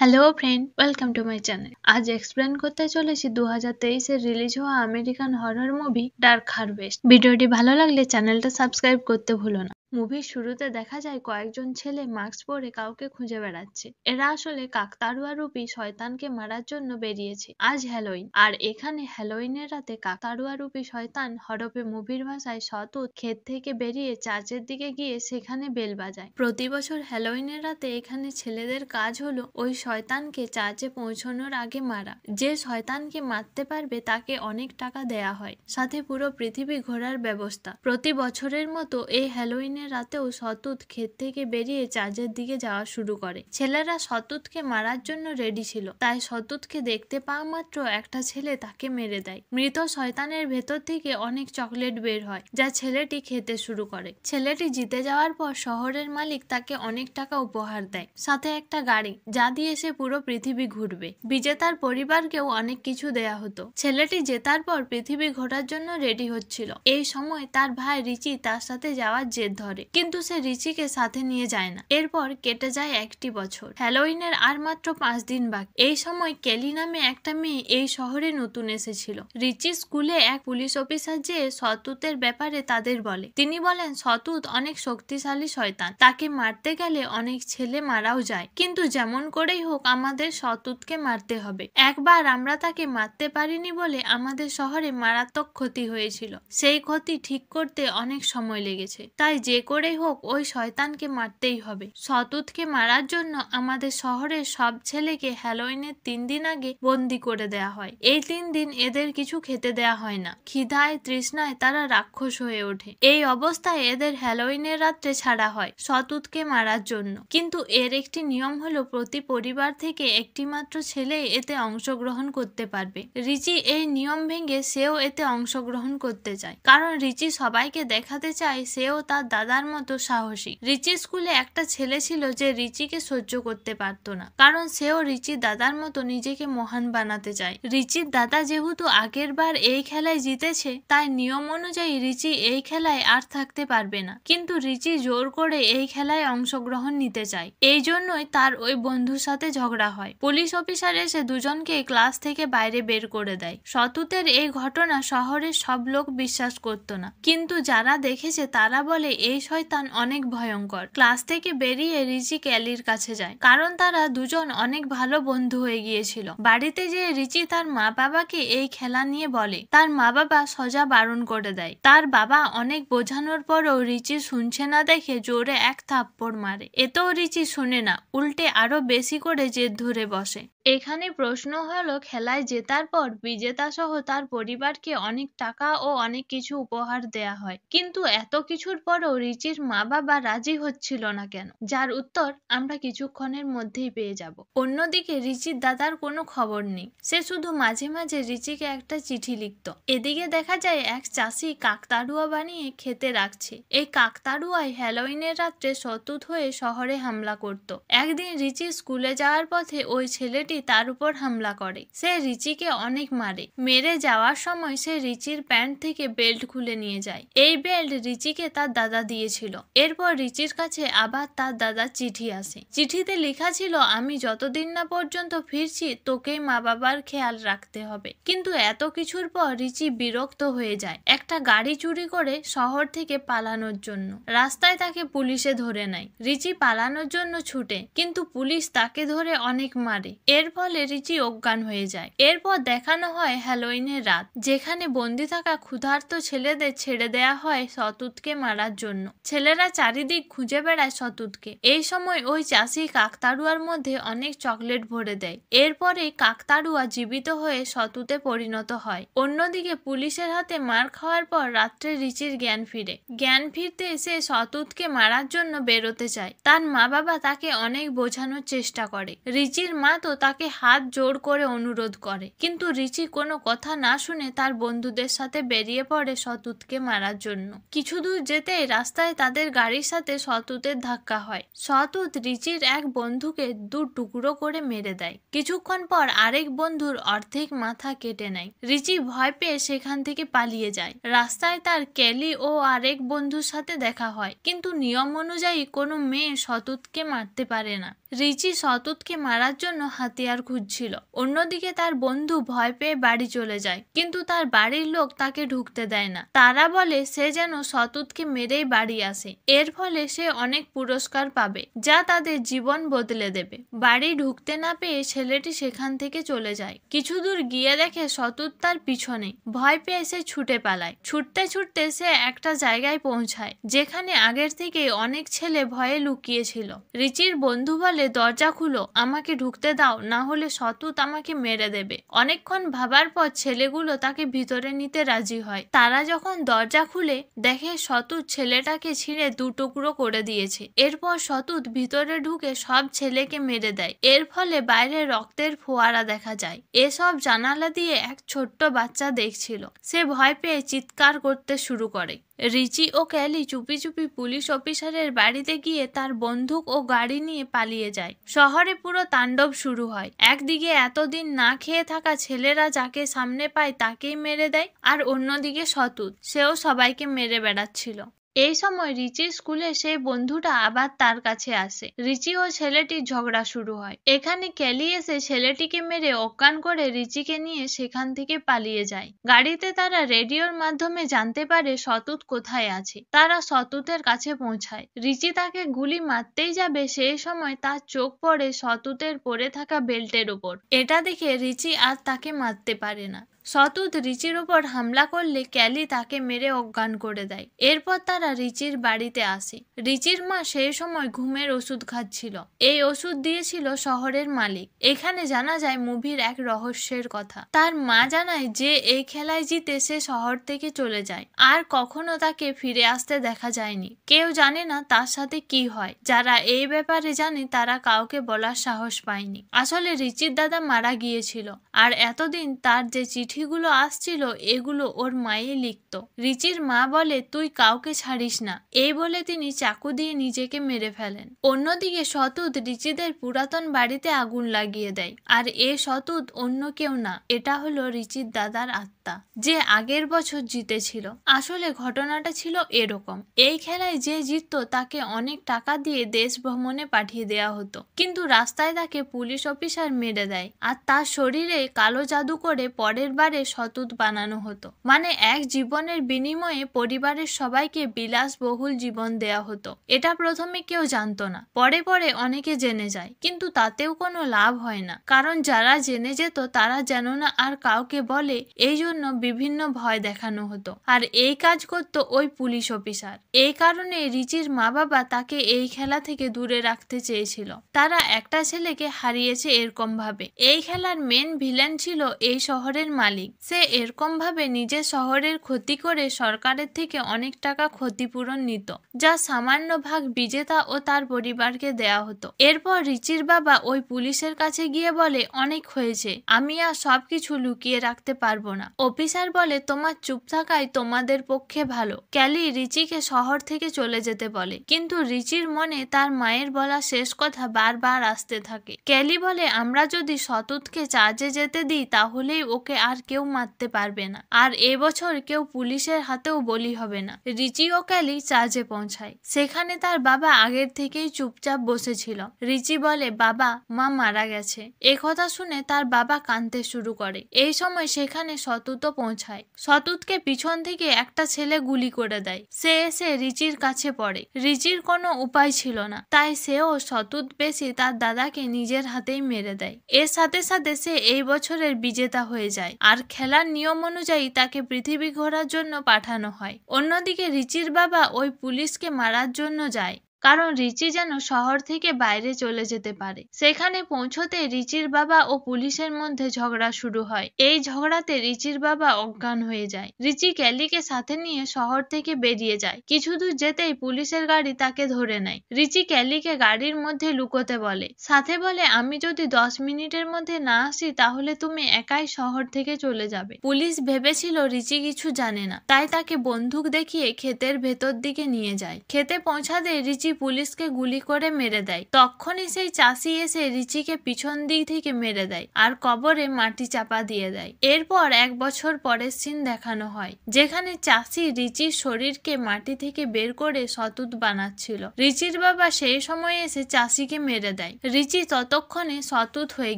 Hello friend, welcome to my channel. আজ explain করতে চলেছি 2023-এ রিলিজ হওয়া American horror movie dark harvest. ভিডিওটি ভালো লাগলে চ্যানেলটা সাবস্ক্রাইব করতে ভুলো না। মুভির শুরুতে দেখা যায় কয়েকজন ছেলে মাস্ক পরে কাউকে খুঁজে বেড়াচ্ছে। এরা আসলে কাকতাড়ুয়া রূপী শয়তানকে মারার জন্য বেরিয়েছে। আজ হ্যালোইন, আর এখানে হ্যালোইনের রাতে কাকতাড়ুয়া রূপী শয়তান হরফে মুভির ভাষায় শতুত ক্ষেত থেকে বেরিয়ে চার্চের দিকে গিয়ে সেখানে বেল বাজায়। প্রতি বছর হ্যালোইনের রাতে এখানে ছেলেদের কাজ হলো ওই শয়তানকে চার্চে পৌঁছানোর আগে মারা। যে শয়তানকে মারতে পারবে তাকে অনেক টাকা দেয়া হয়, সাথে পুরো পৃথিবী ঘোরার ব্যবস্থা। প্রতি বছরের মতো এই হ্যালোইনের রাতেও শতুত ক্ষেত থেকে বেরিয়ে চার্চের দিকে যাওয়া শুরু করে। ছেলেরা শতুতকে মারার জন্য রেডি ছিল, তাই শতুতকে দেখতে পাওয়া মাত্র একটা ছেলে তাকে মেরে দেয়। মৃত শয়তানের ভেতর থেকে অনেক চকলেট বের হয়, যা ছেলেটি খেতে শুরু করে। ছেলেটি জিতে যাওয়ার পর শহরের মালিক তাকে অনেক টাকা উপহার দেয়, সাথে একটা গাড়ি, যা দিয়ে সে পুরো পৃথিবী ঘুরবে। বিজেতার পরিবারকেও অনেক কিছু দেয়া হতো। ছেলেটি জেতার পর পৃথিবী ঘোরার জন্য রেডি হচ্ছিল। এই সময় তার ভাই রিচি তার সাথে যাওয়ার জেদ ধরে, কিন্তু সে রিচিকে সাথে নিয়ে যায় না। এরপর কেটে যায় একটি বছর। হ্যালোইনের আর মাত্র 5 দিন বাকি। এই সময় কেলি নামে একটা মেয়ে এই শহরে নতুন এসেছিল। রিচি স্কুলে এক পুলিশ অফিসার যেয়ে শতুতের ব্যাপারে তাদের বলে। তিনি বলেন শতুত অনেক শক্তিশালী শয়তান, তাকে মারতে গেলে অনেক ছেলে মারাও যায়, কিন্তু যেমন করেই হোক আমাদের শতুতকে মারতে হবে। একবার আমরা তাকে মারতে পারিনি বলে আমাদের শহরে মারাত্মক ক্ষতি হয়েছিল। সেই ক্ষতি ঠিক করতে অনেক সময় লেগেছে, তাই যে করেই হোক ওই শয়তানকে মারতেই হবে। শতুতকে মারার জন্য আমাদের শহরের সব ছেলেকে হ্যালোইনের 3 দিন আগে বন্দি করে দেয়া হয়। এই 3 দিন এদের কিছু খেতে দেয়া হয় না। খিদায় তৃষ্ণায় তারা রাক্ষস হয়ে ওঠে। এই অবস্থায় এদের হ্যালোইনের রাত্রে ছাড়া হয় শতুতকে মারার জন্য। কিন্তু এর একটি নিয়ম হলো প্রতি পরিবার থেকে একটি মাত্র ছেলে এতে অংশগ্রহণ করতে পারবে। রিচি এই নিয়ম ভেঙে সেও এতে অংশগ্রহণ করতে চায়, কারণ রিচি সবাইকে দেখাতে চায় সেও তার দাদার মতো সাহসী। রিচি স্কুলে একটা ছেলে ছিল যে রিচিকে সহ্য করতে পারত না, কারণ সেও রিচির দাদার মতো নিজেকে মহান বানাতে চায়। রিচির দাদা যেহেতু আগের বার এই খেলায় জিতেছে, তাই নিয়ম অনুযায়ী রিচি এই খেলায় আর থাকতে পারবে না। কিন্তু রিচি জোর করে এই খেলায় অংশগ্রহণ নিতে চায়। এই জন্যই তার ওই বন্ধুর সাথে ঝগড়া হয়। পুলিশ অফিসার এসে দুজনকে ক্লাস থেকে বাইরে বের করে দেয়। শতুতের এই ঘটনা শহরের সব লোক বিশ্বাস করত না, কিন্তু যারা দেখেছে তারা বলে এই শয়তান অনেক ভয়ঙ্কর। ক্লাস থেকে বেরিয়ে রিচি ক্যালির কাছে যায়, কারণ তারা দুজন অনেক ভালো বন্ধু হয়ে গিয়েছিল। বাড়িতে যেয়ে রিচি তার মা বাবাকে এই খেলা নিয়ে বলে। তার মা বাবা সজা বারণ করে দেয়। তার বাবা অনেক বোঝানোর পরও রিচি শুনছে না দেখে জোরে এক থাপ্পড় মারে। এতেও রিচি শোনে না, উল্টে আরো বেশি করে জেদ ধরে বসে। এখানে প্রশ্ন হলো, খেলায় জেতার পর বিজেতা সহ তার পরিবারকে অনেক টাকা ও অনেক কিছু উপহার দেয়া হয়, কিন্তু এত কিছুর পরও রিচির মা বাবা রাজি হচ্ছিল না কেন? যার উত্তর আমরা কিছুক্ষণের মধ্যেই পেয়ে যাব। অন্যদিকে রিচির দাদার কোনো খবর নেই। সে শুধু মাঝে মাঝে রিচিকে একটা চিঠি লিখত। এদিকে দেখা যায় এক চাষি কাকতাড়ুয়া বানিয়ে খেতে রাখছে। এই কাকতাড়ুয়ায় হ্যালোইনের রাত্রে শতুত হয়ে শহরে হামলা করত। একদিন রিচি স্কুলে যাওয়ার পথে ওই ছেলেটি তার উপর হামলা করে। সে রিচিকে অনেক মারে। মেরে যাওয়ার সময় সে রিচির প্যান্ট থেকে বেল্ট খুলে নিয়ে যায়। এই বেল্ট রিচিকে তার দাদা দিয়েছিল। এরপর রিচির কাছে আবার তার দাদার চিঠি আসে। চিঠিতে লেখা ছিল, আমি যতদিন না পর্যন্ত ফিরছি তোকেই মা বাবার খেয়াল রাখতে হবে। কিন্তু এত কিছুর পর রিচি বিরক্ত হয়ে যায়, একটা গাড়ি চুরি করে শহর থেকে পালানোর জন্য। রাস্তায় তাকে পুলিশে ধরে নেয়। রিচি পালানোর জন্য ছুটে, কিন্তু পুলিশ তাকে ধরে অনেক মারে। এর ফলে রিচি অজ্ঞান হয়ে যায়। এরপর দেখানো হয় হ্যালোইনের রাত, যেখানে বন্দি থাকা ক্ষুধার্ত ছেলেদের ছেড়ে দেয়া হয় শতুতকে মারার জন্য। ছেলেরা চারিদিক খুঁজে বেড়ায় শতুতকে। এই সময় ওই চাষি কাকতাড়ুয়ার মধ্যে অনেক চকলেট ভরে দেয়। এরপরে কাকতাড়ুয়া জীবিত হয়ে শতুতে পরিণত হয়। অন্যদিকে পুলিশের হাতে মার খাওয়ার পর রাত্রে রিচির জ্ঞান ফিরে। জ্ঞান ফিরতে সে শতুতকে মারার জন্য বেরোতে চায়। তার মা বাবা তাকে অনেক বোঝানোর চেষ্টা করে। রিচির মা তো তাকে হাত জোড় করে অনুরোধ করে, কিন্তু রিচি কোনো কথা না শুনে তার বন্ধুদের সাথে বেরিয়ে পড়ে শতুতকে মারার জন্য। কিছু দূর যেতেই রাস্তায় তাদের গাড়ির সাথে শতুতের ধাক্কা হয়। শতুত রিচির এক বন্ধুকে 2 টুকরো করে মেরে দেয়। কিছুক্ষণ পর আরেক বন্ধুর অর্ধেক মাথা কেটে নেয়। রিচি ভয় পেয়ে সেখান থেকে পালিয়ে যায়। রাস্তায় তার কেলি ও আরেক বন্ধুর সাথে দেখা হয়, কিন্তু নিয়ম অনুযায়ী কোনো মেয়ে শতুতকে মারতে পারে না। রিচি শতুতকে মারার জন্য হাতিয়ার খুঁজছিল। অন্যদিকে তার বন্ধু ভয় পেয়ে বাড়ি চলে যায়, কিন্তু তার বাড়ির লোক তাকে ঢুকতে দেয় না। তারা বলে সে যেন শতুতকে মেরেই বাড়ি আসে, এর ফলে সে অনেক পুরস্কার পাবে যা তাদের জীবন বদলে দেবে। বাড়ি ঢুকতে না পেয়ে ছেলেটি সেখান থেকে চলে যায়। কিছু দূর গিয়ে দেখে শতুত তার পিছনে। ভয় পেয়ে সে ছুটে পালায়। ছুটতে ছুটতে সে একটা জায়গায় পৌঁছায় যেখানে আগের থেকে অনেক ছেলে ভয়ে লুকিয়েছিল। রিচির বন্ধু বলে, দরজা খুলো, আমাকে ঢুকতে দাও, না হলে শতুত আমাকে মেরে দেবে। অনেকক্ষণ ভাবার পর ছেলেগুলো তাকে ভিতরে নিতে রাজি হয়। তারা যখন দরজা খুলে দেখে শতুত ছেলেটাকে ছিঁড়ে দুটুকরো করে দিয়েছে। এরপর শতুত ভিতরে ঢুকে সব ছেলেকে মেরে দেয়। এর ফলে বাইরে রক্তের ফোয়ারা দেখা যায়। এসব জানালা দিয়ে এক ছোট্ট বাচ্চা দেখছিল। সে ভয় পেয়ে চিৎকার করতে শুরু করে। রিচি ও ক্যালি চুপি চুপি পুলিশ অফিসারের বাড়িতে গিয়ে তার বন্দুক ও গাড়ি নিয়ে পালিয়ে যায়। শহরে পুরো তাণ্ডব শুরু হয়। একদিকে এতদিন না খেয়ে থাকা ছেলেরা যাকে সামনে পায় তাকেই মেরে দেয়, আর অন্যদিকে শতুত, সেও সবাইকে মেরে বেড়াচ্ছিল। এই সময় রিচির স্কুলে সেই বন্ধুটা আবার তার কাছে আসে। রিচি ও ছেলেটির ঝগড়া শুরু হয়। এখানে ক্যালি এসে ছেলেটিকে মেরে অজ্ঞান করে রিচিকে নিয়ে সেখান থেকে পালিয়ে যায়। গাড়িতে তারা রেডিওর মাধ্যমে জানতে পারে শতুত কোথায় আছে। তারা শতুতের কাছে পৌঁছায়। রিচি তাকে গুলি মারতেই যাবে, সেই সময় তার চোখ পড়ে শতুতের পরে থাকা বেল্টের উপর। এটা দেখে রিচি আর তাকে মারতে পারে না। শতুত রিচির ওপর হামলা করলে ক্যালি তাকে মেরে অজ্ঞান করে দেয়। এরপর তারা রিচির বাড়িতে আসে। রিচির মা সেই সময় ঘুমের ওষুধ খাচ্ছিল। এই ওষুধ দিয়েছিল শহরের মালিক। এখানে জানা যায় মুভির এক রহস্যের কথা। তার মা জানায় যে এই খেলায় জিতে সে শহর থেকে চলে যায়, আর কখনো তাকে ফিরে আসতে দেখা যায়নি। কেউ জানে না তার সাথে কি হয়। যারা এই ব্যাপারে জানে তারা কাউকে বলার সাহস পায়নি। আসলে রিচির দাদা মারা গিয়েছিল, আর এতদিন তার যে চিঠিগুলো আসছিল এগুলো ওর মাই লিখত। রিচির মা বলে, তুই কাউকে ছাড়িস না, এই বলে তিনি চাকু দিয়ে নিজেকে মেরে ফেলেন। অন্যদিকে শতুত রিচিদের পুরাতন বাড়িতে আগুন লাগিয়ে দেয়। আর এ শতুত অন্য কেউ না, এটা হলো রিচির দাদার আত্মা, যে আগের বছর জিতেছিল। আসলে ঘটনাটা ছিল এরকম, এই খেলায় যে জিততো তাকে অনেক টাকা দিয়ে দেশ ভ্রমণে পাঠিয়ে দেওয়া হতো, কিন্তু রাস্তায় তাকে পুলিশ অফিসার মেরে দেয়, আর তার শরীরে কালো জাদু করে পরের বারে শতুত বানানো হতো। মানে এক জীবনের বিনিময়ে পরিবারের সবাইকে বিলাসবহুল জীবন দেয়া হতো। এটা প্রথমে কেউ জানতো না, পরে পরে অনেকে জেনে যায়, কিন্তু তাতেও কোনো লাভ হয় না, কারণ যারা জেনে যেত তারা যেন না আর কাউকে বলে, এই জন্য বিভিন্ন ভয় দেখানো হতো। আর এই কাজ করত ওই পুলিশ অফিসার। এই কারণে রিচির মা বাবা তাকে এই খেলা থেকে দূরে রাখতে চেয়েছিল। তারা একটা ছেলেকে হারিয়েছে এরকম ভাবে। এই খেলার মেন ভিলেন ছিল এই শহরের মালিক। সে এরকম ভাবে নিজের শহরের ক্ষতি করে সরকারের থেকে অনেক টাকা ক্ষতিপূরণ নিত, যা সামান্য ভাগ বিজেতা ও তার পরিবারকে দেয়া হতো। এরপর রিচির বাবা ওই পুলিশের কাছে গিয়ে বলে, অনেক হয়েছে, আমি আর সবকিছু লুকিয়ে রাখতে পারবো না। অফিসার বলে, তোমার চুপ থাকাই তোমাদের পক্ষে ভালো। ক্যালি রিচিকে শহর থেকে চলে যেতে বলে, কিন্তু রিচির মনে তার মায়ের বলা শেষ কথা বারবার আসতে থাকে। ক্যালি বলে, আমরা যদি শতুতকে চার্জে যেতে দিই তাহলেই ওকে আর কেউ মারতে পারবে না, আর এবছর কেউ পুলিশের হাতেও বলি হবে না। রিচি ও ক্যালি চার্জে পৌঁছায়। সেখানে তার বাবা আগের থেকেই চুপচাপ বসেছিল। রিচি বলে, বাবা, মা মারা গেছে। কথা শুনে তার বাবা কাঁদতে শুরু করে। এই সময় সেখানে শতুতও পৌঁছায়। শতুতকে পিছন থেকে একটা ছেলে গুলি করে দেয়। সে এসে রিচির কাছে পড়ে। রিচির কোনো উপায় ছিল না, তাই সেও শতুত বেশি তার দাদাকে নিজের হাতেই মেরে দেয়। এর সাথে সাথে সে এই বছরের বিজেতা হয়ে যায়, আর খেলার নিয়ম অনুযায়ী তাকে পৃথিবী ঘোরার জন্য পাঠানো হয়। অন্যদিকে রিচির বাবা ওই পুলিশকে মারার জন্য যায়, কারণ রিচি যেন শহর থেকে বাইরে চলে যেতে পারে। সেখানে পৌঁছতে রিচির বাবা ও পুলিশের মধ্যে ঝগড়া শুরু হয়। এই ঝগড়াতে রিচির বাবা অজ্ঞান হয়ে যায়। রিচি ক্যালিকে সাথে নিয়ে শহর থেকে বেরিয়ে যায়। কিছু দূর যেতেই পুলিশের গাড়ি তাকে ধরে নেয়। রিচি ক্যালিকে গাড়ির মধ্যে লুকোতে বলে, সাথে বলে, আমি যদি 10 মিনিটের মধ্যে না আসি তাহলে তুমি একাই শহর থেকে চলে যাবে। পুলিশ ভেবেছিল রিচি কিছু জানে না, তাই তাকে বন্দুক দেখিয়ে ক্ষেতের ভেতর দিকে নিয়ে যায়। খেতে পৌঁছাতে রিচি রিচি পুলিশকে গুলি করে মেরে দেয়। তখনই সেই চাষি এসে রিচিকে পিছন দিক থেকে মেরে দেয় আর কবরে মাটি চাপা দিয়ে দেয়। এরপর 1 বছর পরের সিন দেখানো হয়, যেখানে চাষি রিচির শরীরকে মাটি থেকে বের করে শতুত বানাচ্ছিল। রিচির বাবা সেই সময় এসে চাষিকে মেরে দেয়। রিচি ততক্ষণে শতুত হয়ে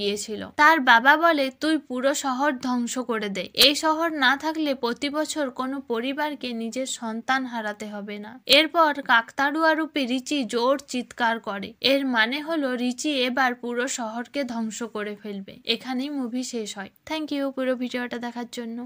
গিয়েছিল। তার বাবা বলে, তুই পুরো শহর ধ্বংস করে দে, এই শহর না থাকলে প্রতি বছর কোনো পরিবারকে নিজের সন্তান হারাতে হবে না। এরপর কাকতাড়ুয়া রূপে রিচি জোর চিৎকার করে। এর মানে হলো রিচি এবার পুরো শহরকে ধ্বংস করে ফেলবে। এখানেই মুভি শেষ হয়। থ্যাংক ইউ পুরো ভিডিওটা দেখার জন্য।